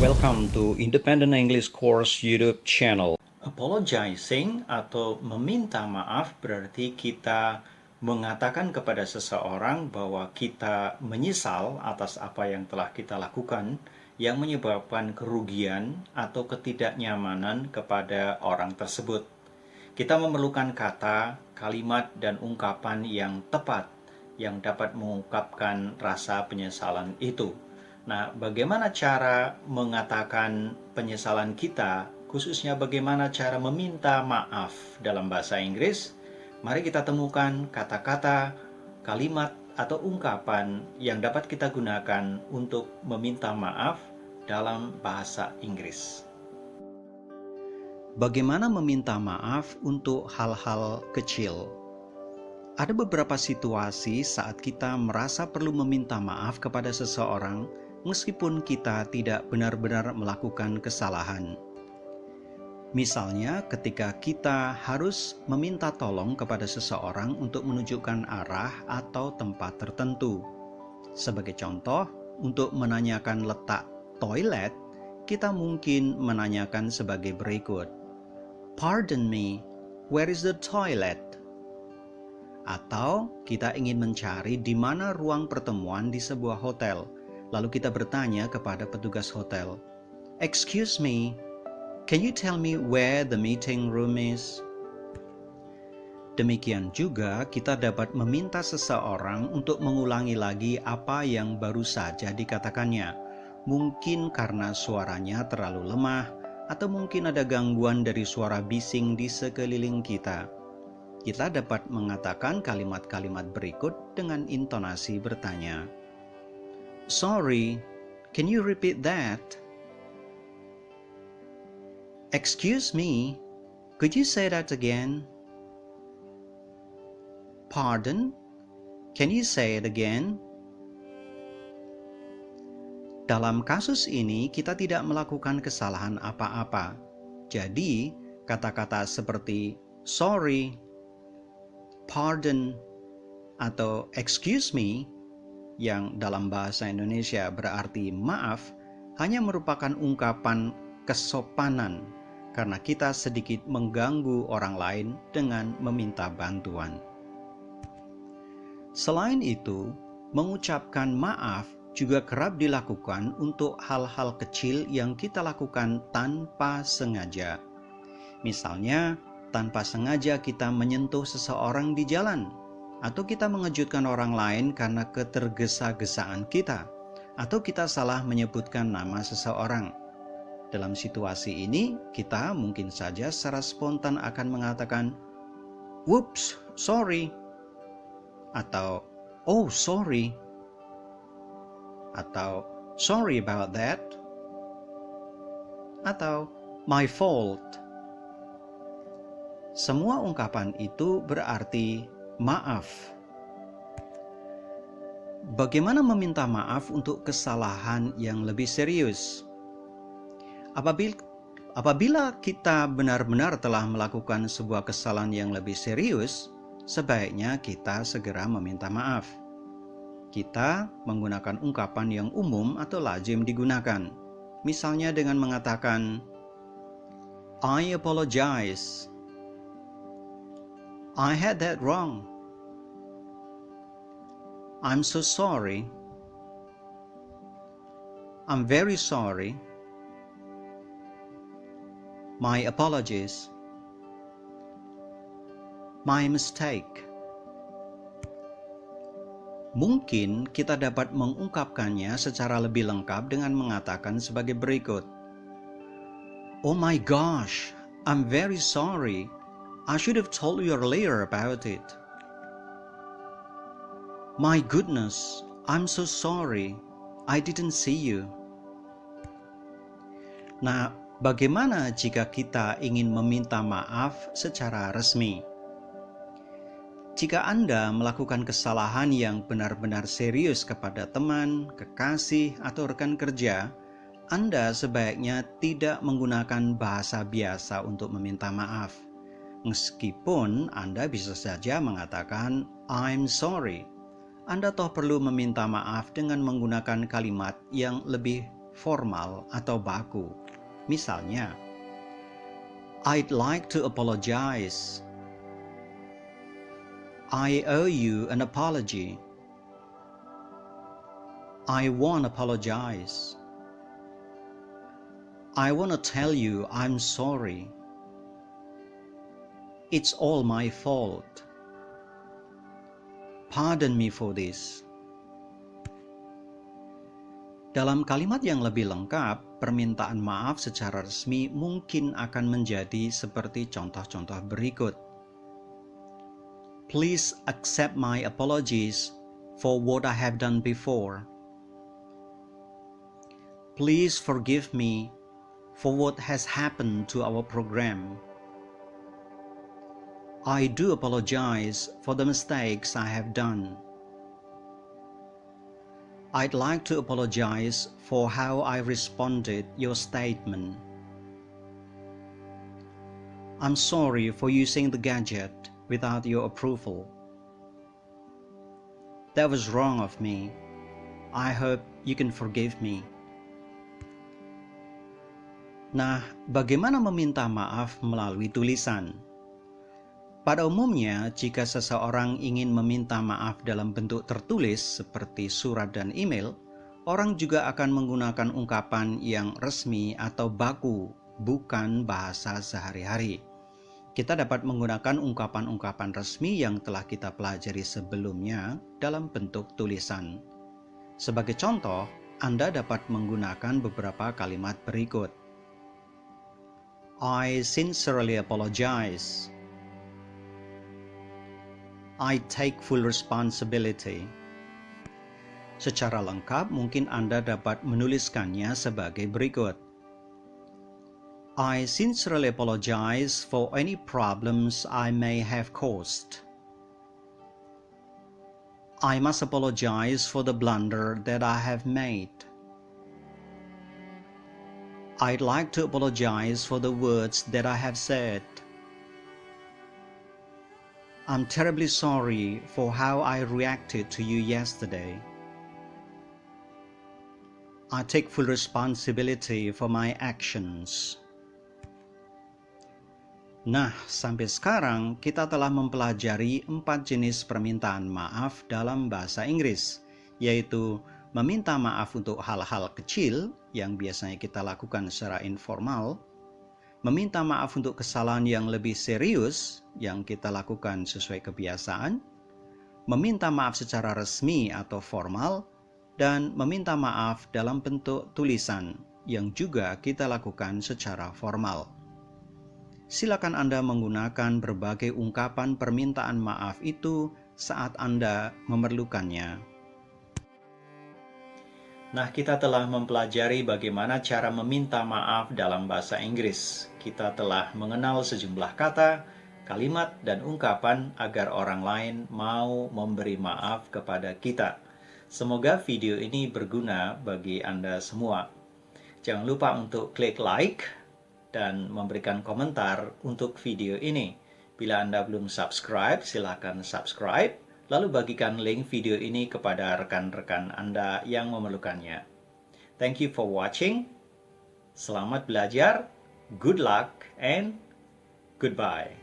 Welcome to Independent English Course YouTube channel. Apologizing atau meminta maaf berarti kita mengatakan kepada seseorang bahwa kita menyesal atas apa yang telah kita lakukan yang menyebabkan kerugian atau ketidaknyamanan kepada orang tersebut. Kita memerlukan kata, kalimat, dan ungkapan yang tepat yang dapat mengungkapkan rasa penyesalan itu. Nah, bagaimana cara mengatakan penyesalan kita, khususnya bagaimana cara meminta maaf dalam bahasa Inggris? Mari kita temukan kata-kata, kalimat, atau ungkapan yang dapat kita gunakan untuk meminta maaf dalam bahasa Inggris. Bagaimana meminta maaf untuk hal-hal kecil? Ada beberapa situasi saat kita merasa perlu meminta maaf kepada seseorang meskipun kita tidak benar-benar melakukan kesalahan. Misalnya ketika kita harus meminta tolong kepada seseorang untuk menunjukkan arah atau tempat tertentu. Sebagai contoh, untuk menanyakan letak toilet, kita mungkin menanyakan sebagai berikut. Pardon me, where is the toilet? Atau kita ingin mencari di mana ruang pertemuan di sebuah hotel. Lalu kita bertanya kepada petugas hotel, "Excuse me, can you tell me where the meeting room is?" Demikian juga kita dapat meminta seseorang untuk mengulangi lagi apa yang baru saja dikatakannya. Mungkin karena suaranya terlalu lemah, atau mungkin ada gangguan dari suara bising di sekeliling kita. Kita dapat mengatakan kalimat-kalimat berikut dengan intonasi bertanya. Sorry, can you repeat that? Excuse me, could you say that again? Pardon, can you say it again? Dalam kasus ini, kita tidak melakukan kesalahan apa-apa. Jadi, kata-kata seperti sorry, pardon, atau excuse me yang dalam bahasa Indonesia berarti maaf, hanya merupakan ungkapan kesopanan karena kita sedikit mengganggu orang lain dengan meminta bantuan. Selain itu, mengucapkan maaf juga kerap dilakukan untuk hal-hal kecil yang kita lakukan tanpa sengaja. Misalnya, tanpa sengaja kita menyentuh seseorang di jalan, atau kita mengejutkan orang lain karena ketergesa-gesaan kita, atau kita salah menyebutkan nama seseorang. Dalam situasi ini, kita mungkin saja secara spontan akan mengatakan, "Whoops, sorry," atau "Oh, sorry," atau "Sorry about that," atau "My fault." Semua ungkapan itu berarti maaf. Bagaimana meminta maaf untuk kesalahan yang lebih serius? Apabila kita benar-benar telah melakukan sebuah kesalahan yang lebih serius, sebaiknya kita segera meminta maaf. Kita menggunakan ungkapan yang umum atau lazim digunakan. Misalnya dengan mengatakan, "I apologize. I had that wrong. I'm so sorry. I'm very sorry. My apologies. My mistake." Mungkin kita dapat mengungkapkannya secara lebih lengkap dengan mengatakan sebagai berikut. "Oh my gosh, I'm very sorry. I should have told you earlier about it. My goodness, I'm so sorry. I didn't see you." Nah, bagaimana jika kita ingin meminta maaf secara resmi? Jika Anda melakukan kesalahan yang benar-benar serius kepada teman, kekasih, atau rekan kerja, Anda sebaiknya tidak menggunakan bahasa biasa untuk meminta maaf. Meskipun Anda bisa saja mengatakan, "I'm sorry." Anda toh perlu meminta maaf dengan menggunakan kalimat yang lebih formal atau baku. Misalnya, I'd like to apologize. I owe you an apology. I won't apologize. I want to tell you I'm sorry. It's all my fault. Pardon me for this. Dalam kalimat yang lebih lengkap, permintaan maaf secara resmi mungkin akan menjadi seperti contoh-contoh berikut. Please accept my apologies for what I have done before. Please forgive me for what has happened to our program. I do apologize for the mistakes I have done. I'd like to apologize for how I responded your statement. I'm sorry for using the gadget without your approval. That was wrong of me. I hope you can forgive me. Nah, bagaimana meminta maaf melalui tulisan? Pada umumnya, jika seseorang ingin meminta maaf dalam bentuk tertulis seperti surat dan email, orang juga akan menggunakan ungkapan yang resmi atau baku, bukan bahasa sehari-hari. Kita dapat menggunakan ungkapan-ungkapan resmi yang telah kita pelajari sebelumnya dalam bentuk tulisan. Sebagai contoh, Anda dapat menggunakan beberapa kalimat berikut. I sincerely apologize. I take full responsibility. Secara lengkap mungkin Anda dapat menuliskannya sebagai berikut. I sincerely apologize for any problems I may have caused. I must apologize for the blunder that I have made. I'd like to apologize for the words that I have said. I'm terribly sorry for how I reacted to you yesterday. I take full responsibility for my actions. Nah, sampai sekarang kita telah mempelajari 4 jenis permintaan maaf dalam bahasa Inggris, yaitu meminta maaf untuk hal-hal kecil yang biasanya kita lakukan secara informal, meminta maaf untuk kesalahan yang lebih serius yang kita lakukan sesuai kebiasaan, meminta maaf secara resmi atau formal, dan meminta maaf dalam bentuk tulisan yang juga kita lakukan secara formal. Silakan Anda menggunakan berbagai ungkapan permintaan maaf itu saat Anda memerlukannya. Nah, kita telah mempelajari bagaimana cara meminta maaf dalam bahasa Inggris. Kita telah mengenal sejumlah kata, kalimat, dan ungkapan agar orang lain mau memberi maaf kepada kita. Semoga video ini berguna bagi Anda semua. Jangan lupa untuk klik like dan memberikan komentar untuk video ini. Bila Anda belum subscribe, silakan subscribe. Lalu bagikan link video ini kepada rekan-rekan Anda yang memerlukannya. Thank you for watching. Selamat belajar, good luck, and goodbye.